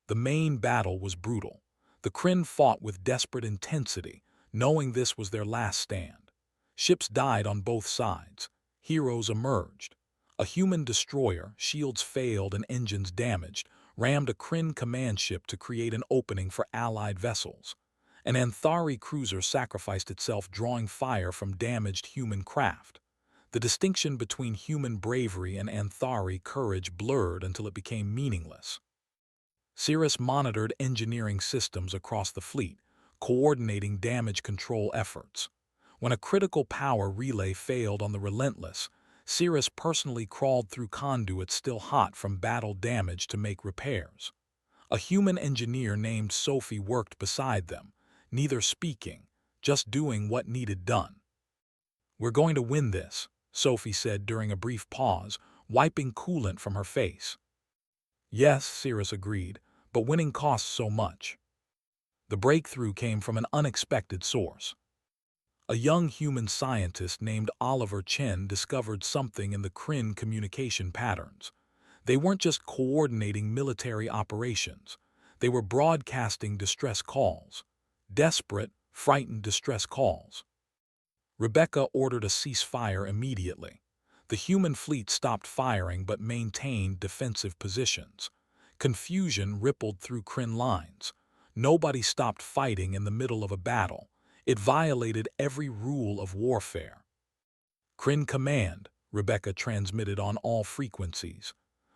The main battle was brutal. The Kryn fought with desperate intensity, knowing this was their last stand. Ships died on both sides. heroes emerged. A human destroyer, shields failed and engines damaged, rammed a Kryn command ship to create an opening for Allied vessels. An Anthari cruiser sacrificed itself drawing fire from damaged human craft. The distinction between human bravery and Anthari courage blurred until it became meaningless. Cirrus monitored engineering systems across the fleet, coordinating damage control efforts. When a critical power relay failed on the Relentless, Cirrus personally crawled through conduits still hot from battle damage to make repairs. A human engineer named Sophie worked beside them, neither speaking, just doing what needed done. "We're going to win this," Sophie said during a brief pause, wiping coolant from her face. "Yes," Cirrus agreed, "but winning costs so much." The breakthrough came from an unexpected source. A young human scientist named Oliver Chen discovered something in the Kryn communication patterns. They weren't just coordinating military operations. They were broadcasting distress calls. Desperate, frightened distress calls. Rebecca ordered a ceasefire immediately. The human fleet stopped firing but maintained defensive positions. Confusion rippled through Kryn lines. Nobody stopped fighting in the middle of a battle. It violated every rule of warfare. "Kryn Command," Rebecca transmitted on all frequencies.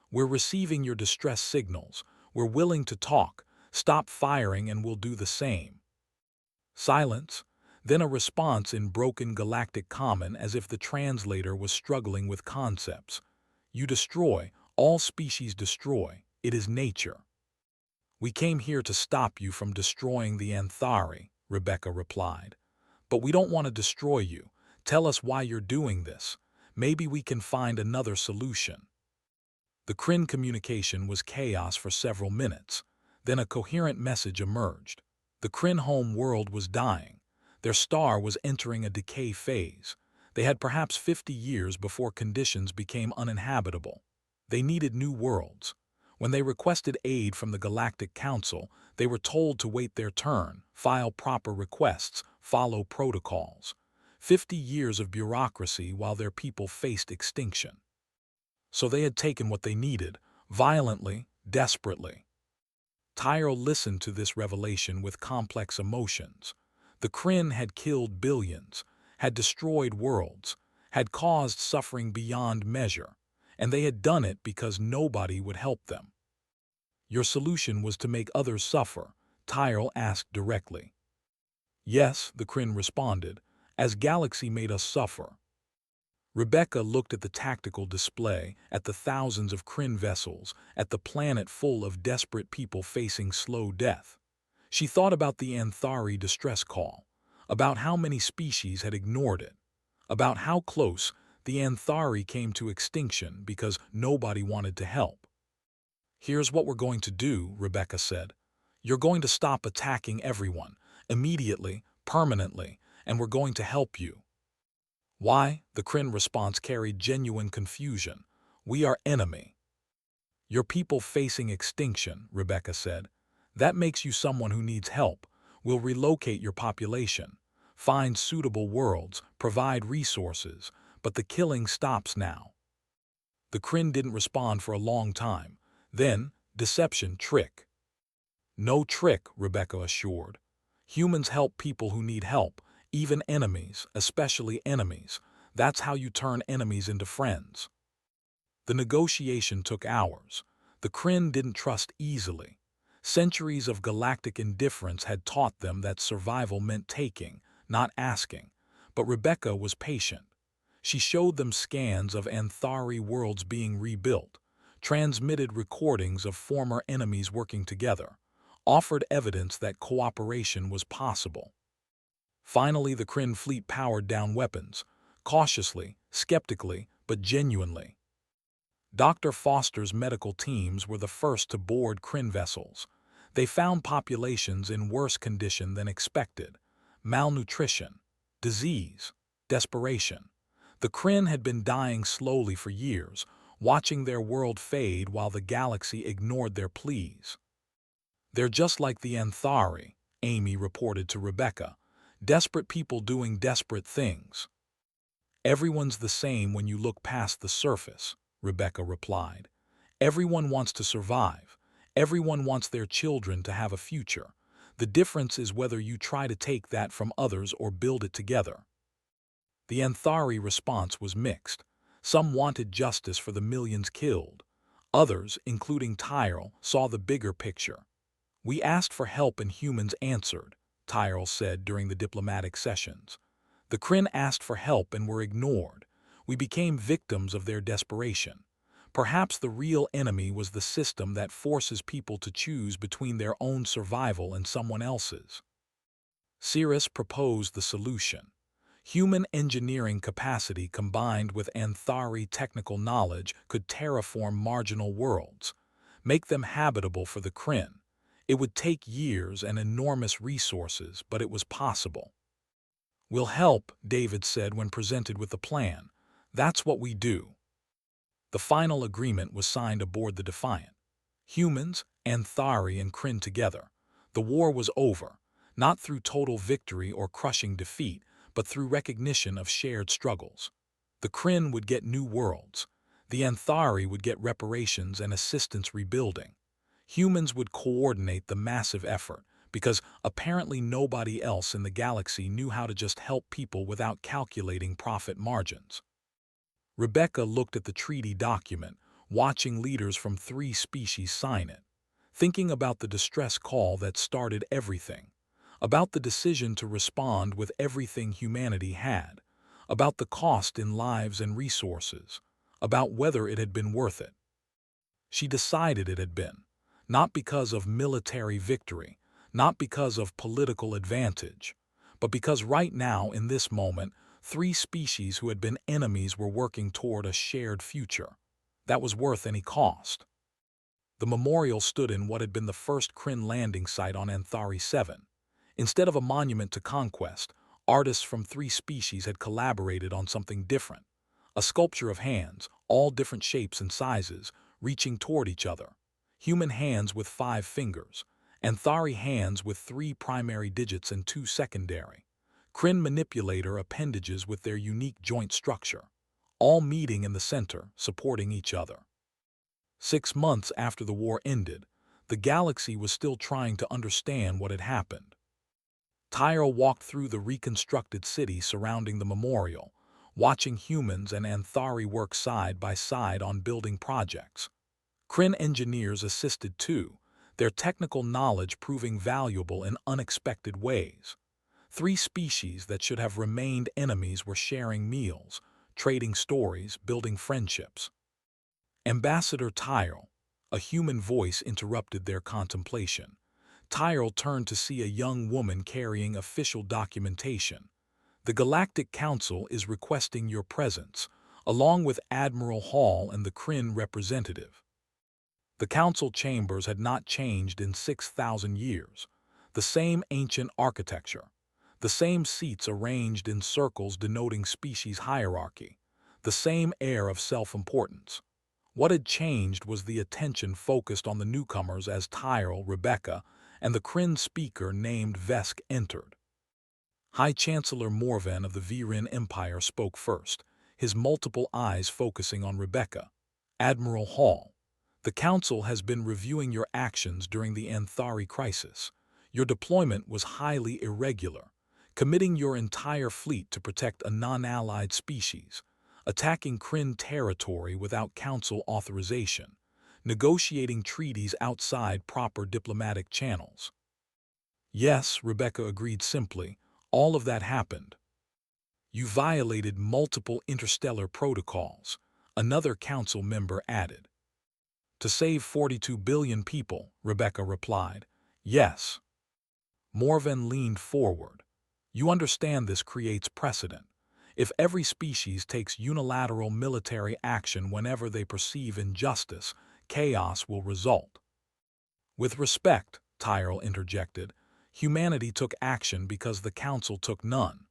"We're receiving your distress signals. We're willing to talk. Stop firing and we'll do the same." Silence, then a response in broken galactic common as if the translator was struggling with concepts. "You destroy, all species destroy. It is nature." "We came here to stop you from destroying the Anthari," Rebecca replied. "But we don't want to destroy you. Tell us why you're doing this. Maybe we can find another solution." The Kryn communication was chaos for several minutes. Then a coherent message emerged. The Kryn home world was dying. Their star was entering a decay phase. They had perhaps 50 years before conditions became uninhabitable. They needed new worlds. When they requested aid from the Galactic Council, they were told to wait their turn, file proper requests, follow protocols. 50 years of bureaucracy while their people faced extinction. So they had taken what they needed, violently, desperately. Tyrell listened to this revelation with complex emotions. The Kryn had killed billions, had destroyed worlds, had caused suffering beyond measure, and they had done it because nobody would help them. "Your solution was to make others suffer?" Tyrell asked directly. "Yes," the Kryn responded, "as Galaxy made us suffer." Rebecca looked at the tactical display, at the thousands of Kryn vessels, at the planet full of desperate people facing slow death. She thought about the Anthari distress call, about how many species had ignored it, about how close the Anthari came to extinction because nobody wanted to help. "Here's what we're going to do," Rebecca said. "You're going to stop attacking everyone, immediately, permanently, and we're going to help you." "Why?" The Kryn response carried genuine confusion. "We are enemy." "Your people facing extinction," Rebecca said. "That makes you someone who needs help. We'll relocate your population, find suitable worlds, provide resources, but the killing stops now." The Kryn didn't respond for a long time. Then, deception, trick. "No trick," Rebecca assured. "Humans help people who need help. Even enemies, especially enemies. That's how you turn enemies into friends." The negotiation took hours. The Kryn didn't trust easily. Centuries of galactic indifference had taught them that survival meant taking, not asking. But Rebecca was patient. She showed them scans of Anthari worlds being rebuilt, transmitted recordings of former enemies working together, offered evidence that cooperation was possible. Finally, the Kryn fleet powered down weapons, cautiously, skeptically, but genuinely. Dr. Foster's medical teams were the first to board Kryn vessels. They found populations in worse condition than expected: malnutrition, disease, desperation. The Kryn had been dying slowly for years, watching their world fade while the galaxy ignored their pleas. "They're just like the Anthari," Amy reported to Rebecca. "Desperate people doing desperate things." Everyone's the same when you look past the surface, Rebecca replied. Everyone wants to survive. Everyone wants their children to have a future. The difference is whether you try to take that from others or build it together. The Anthari response was mixed. Some wanted justice for the millions killed. Others, including Tyrell, saw the bigger picture. We asked for help and humans answered, Tyrell said during the diplomatic sessions. The Kryn asked for help and were ignored. We became victims of their desperation. Perhaps the real enemy was the system that forces people to choose between their own survival and someone else's. Cirrus proposed the solution. Human engineering capacity combined with Anthari technical knowledge could terraform marginal worlds, make them habitable for the Kryn. It would take years and enormous resources, but it was possible. We'll help, David said when presented with the plan. That's what we do. The final agreement was signed aboard the Defiant. Humans, Anthari, and Kryn together. The war was over, not through total victory or crushing defeat, but through recognition of shared struggles. The Kryn would get new worlds. The Anthari would get reparations and assistance rebuilding. Humans would coordinate the massive effort, because apparently nobody else in the galaxy knew how to just help people without calculating profit margins. Rebecca looked at the treaty document, watching leaders from 3 species sign it, thinking about the distress call that started everything, about the decision to respond with everything humanity had, about the cost in lives and resources, about whether it had been worth it. She decided it had been, not because of military victory, not because of political advantage, but because right now, in this moment, 3 species who had been enemies were working toward a shared future. That was worth any cost. The memorial stood in what had been the first Kryn landing site on Anthari 7. Instead of a monument to conquest, artists from 3 species had collaborated on something different. A sculpture of hands, all different shapes and sizes, reaching toward each other. Human hands with 5 fingers. Anthari hands with 3 primary digits and 2 secondary. Kryn manipulator appendages with their unique joint structure, all meeting in the center, supporting each other. 6 months after the war ended, the galaxy was still trying to understand what had happened. Tyrell walked through the reconstructed city surrounding the memorial, watching humans and Anthari work side by side on building projects. Kryn engineers assisted too, their technical knowledge proving valuable in unexpected ways. 3 species that should have remained enemies were sharing meals, trading stories, building friendships. Ambassador Tyrell, a human voice interrupted their contemplation. Tyrell turned to see a young woman carrying official documentation. The Galactic Council is requesting your presence, along with Admiral Hall and the Kryn representative. The council chambers had not changed in 6,000 years. The same ancient architecture. The same seats arranged in circles denoting species hierarchy. The same air of self-importance. What had changed was the attention focused on the newcomers as Tyrell, Rebecca, and the Kryn speaker named Vesk entered. High Chancellor Morven of the Virin Empire spoke first, his multiple eyes focusing on Rebecca. Admiral Hall. The Council has been reviewing your actions during the Anthari crisis. Your deployment was highly irregular, committing your entire fleet to protect a non-allied species, attacking Kryn territory without Council authorization, negotiating treaties outside proper diplomatic channels. Yes, Rebecca agreed simply, all of that happened. You violated multiple interstellar protocols, another Council member added. To save 42 billion people, Rebecca replied. Yes. Morven leaned forward. You understand this creates precedent. If every species takes unilateral military action whenever they perceive injustice, chaos will result. With respect, Tyrell interjected, humanity took action because the Council took none.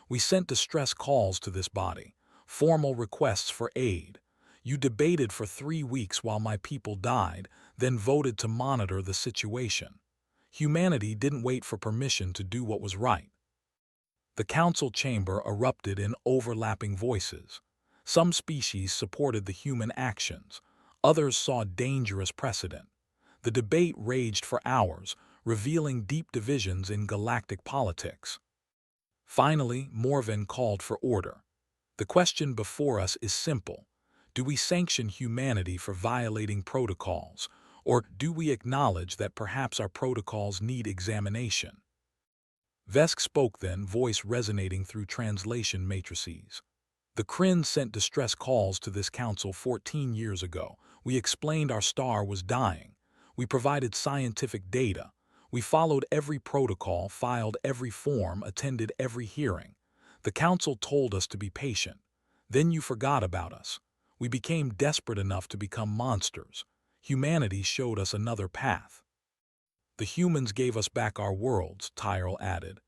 We sent distress calls to this body, formal requests for aid. You debated for 3 weeks while my people died, then voted to monitor the situation. Humanity didn't wait for permission to do what was right. The council chamber erupted in overlapping voices. Some species supported the human actions, others saw dangerous precedent. The debate raged for hours, revealing deep divisions in galactic politics. Finally, Morven called for order. The question before us is simple. Do we sanction humanity for violating protocols, or do we acknowledge that perhaps our protocols need examination? Vesk spoke then, voice resonating through translation matrices. The Kryn sent distress calls to this council 14 years ago. We explained our star was dying. We provided scientific data. We followed every protocol, filed every form, attended every hearing. The council told us to be patient. Then you forgot about us. We became desperate enough to become monsters. Humanity showed us another path. The humans gave us back our worlds, Tyrell added.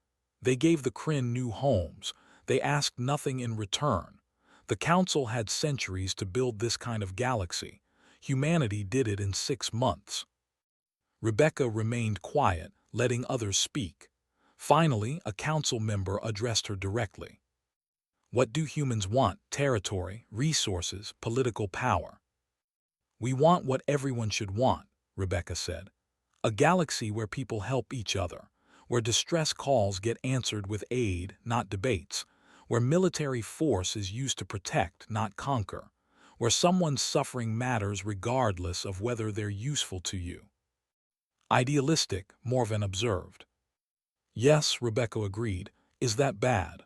They gave the Kryn new homes. They asked nothing in return. The Council had centuries to build this kind of galaxy. Humanity did it in 6 months. Rebecca remained quiet, letting others speak. Finally, a council member addressed her directly. What do humans want? Territory, resources, political power. We want what everyone should want, Rebecca said. A galaxy where people help each other, where distress calls get answered with aid, not debates, where military force is used to protect, not conquer, where someone's suffering matters regardless of whether they're useful to you. Idealistic, Morven observed. Yes, Rebecca agreed. Is that bad?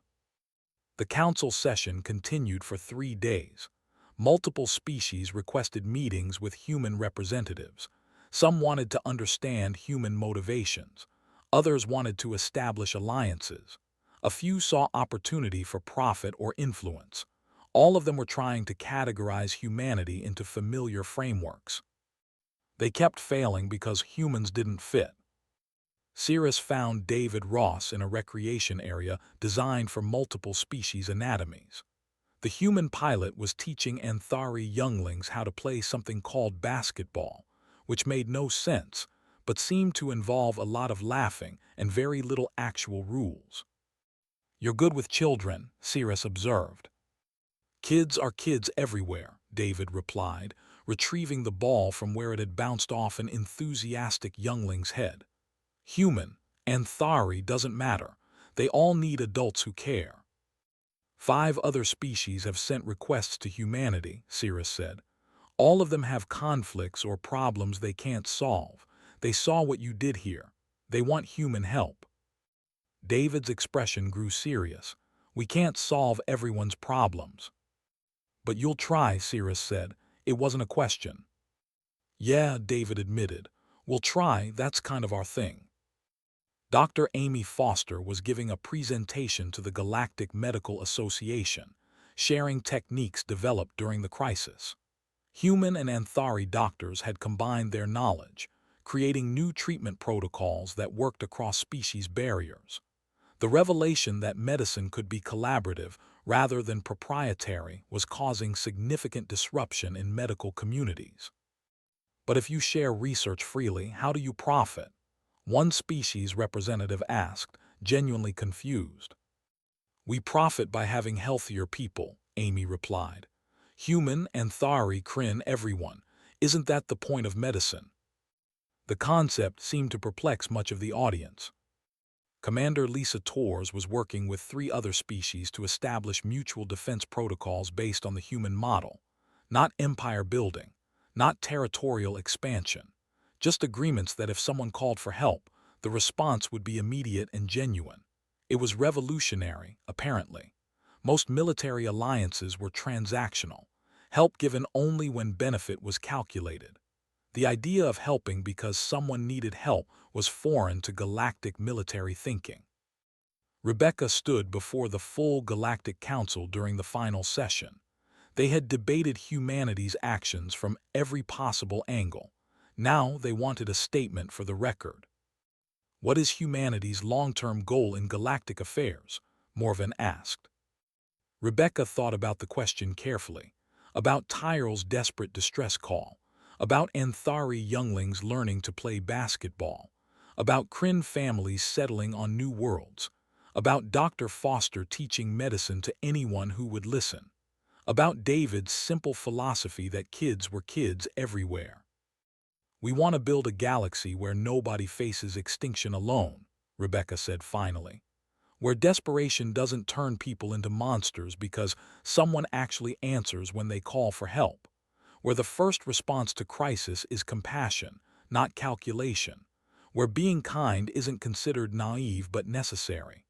The council session continued for 3 days. Multiple species requested meetings with human representatives. Some wanted to understand human motivations. Others wanted to establish alliances. A few saw opportunity for profit or influence. All of them were trying to categorize humanity into familiar frameworks. They kept failing because humans didn't fit. Cirrus found David Ross in a recreation area designed for multiple species anatomies. The human pilot was teaching Anthari younglings how to play something called basketball, which made no sense, but seemed to involve a lot of laughing and very little actual rules. You're good with children, Cirrus observed. Kids are kids everywhere, David replied, retrieving the ball from where it had bounced off an enthusiastic youngling's head. Human, Anthari doesn't matter. They all need adults who care. 5 other species have sent requests to humanity, Cirrus said. All of them have conflicts or problems they can't solve. They saw what you did here. They want human help. David's expression grew serious. We can't solve everyone's problems. But you'll try, Cirrus said. It wasn't a question. Yeah, David admitted. We'll try, that's kind of our thing. Dr. Amy Foster was giving a presentation to the Galactic Medical Association, sharing techniques developed during the crisis. Human and Anthari doctors had combined their knowledge, creating new treatment protocols that worked across species barriers. The revelation that medicine could be collaborative rather than proprietary was causing significant disruption in medical communities. But if you share research freely, how do you profit? One species representative asked, genuinely confused. We profit by having healthier people, Amy replied. Human, Anthari, Kryn, everyone. Isn't that the point of medicine? The concept seemed to perplex much of the audience. Commander Lisa Torres was working with 3 other species to establish mutual defense protocols based on the human model. Not empire building, not territorial expansion. Just agreements that if someone called for help, the response would be immediate and genuine. It was revolutionary, apparently. Most military alliances were transactional, help given only when benefit was calculated. The idea of helping because someone needed help was foreign to galactic military thinking. Rebecca stood before the full Galactic Council during the final session. They had debated humanity's actions from every possible angle. Now they wanted a statement for the record. What is humanity's long-term goal in galactic affairs? Morven asked. Rebecca thought about the question carefully, about Tyrell's desperate distress call, about Anthari younglings learning to play basketball, about Kryn families settling on new worlds, about Dr. Foster teaching medicine to anyone who would listen, about David's simple philosophy that kids were kids everywhere. "We want to build a galaxy where nobody faces extinction alone," Rebecca said finally, "where desperation doesn't turn people into monsters because someone actually answers when they call for help, where the first response to crisis is compassion, not calculation, where being kind isn't considered naive but necessary."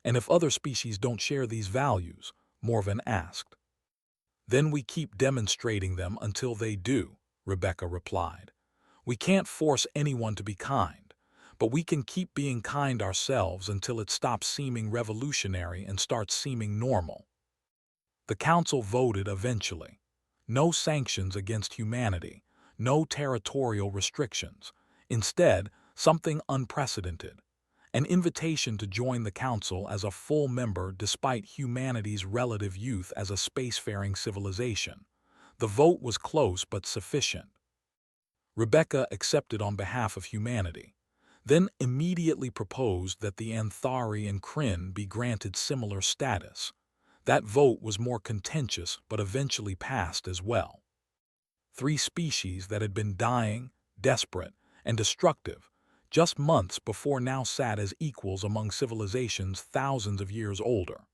"And if other species don't share these values?" Morven asked. "Then we keep demonstrating them until they do," Rebecca replied. "We can't force anyone to be kind, but we can keep being kind ourselves until it stops seeming revolutionary and starts seeming normal." The council voted eventually. No sanctions against humanity, no territorial restrictions. Instead, something unprecedented. An invitation to join the council as a full member despite humanity's relative youth as a spacefaring civilization. The vote was close but sufficient. Rebecca accepted on behalf of humanity, then immediately proposed that the Anthari and Kryn be granted similar status. That vote was more contentious but eventually passed as well. Three species that had been dying, desperate, and destructive just months before now sat as equals among civilizations thousands of years older.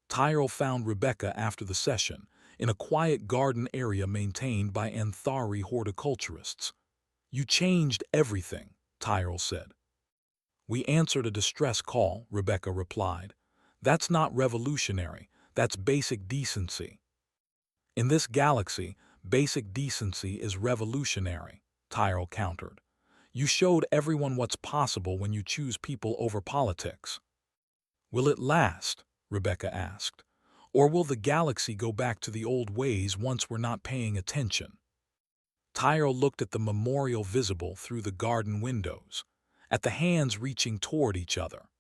Tyrell found Rebecca after the session, in a quiet garden area maintained by Anthari horticulturists. "You changed everything," Tyrell said. "We answered a distress call," Rebecca replied. "That's not revolutionary, that's basic decency." "In this galaxy, basic decency is revolutionary," Tyrell countered. "You showed everyone what's possible when you choose people over politics." "Will it last?" Rebecca asked. "Or will the galaxy go back to the old ways once we're not paying attention?" Tyrell looked at the memorial visible through the garden windows, at the hands reaching toward each other,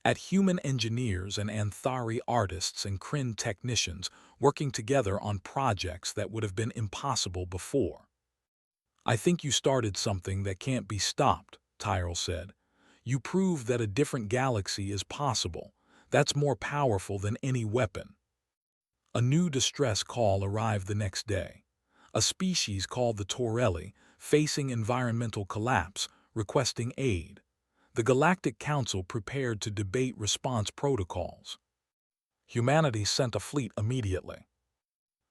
at human engineers and Anthari artists and Kryn technicians working together on projects that would have been impossible before. "I think you started something that can't be stopped," Tyrell said. "You proved that a different galaxy is possible. That's more powerful than any weapon." A new distress call arrived the next day. A species called the Torelli, facing environmental collapse, requesting aid. The Galactic Council prepared to debate response protocols. Humanity sent a fleet immediately.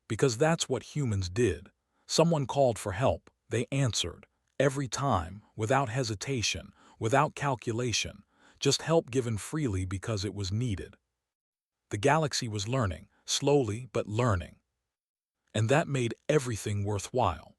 Because that's what humans did. Someone called for help, they answered, every time, without hesitation, without calculation, just help given freely because it was needed. The galaxy was learning, slowly but learning. And that made everything worthwhile.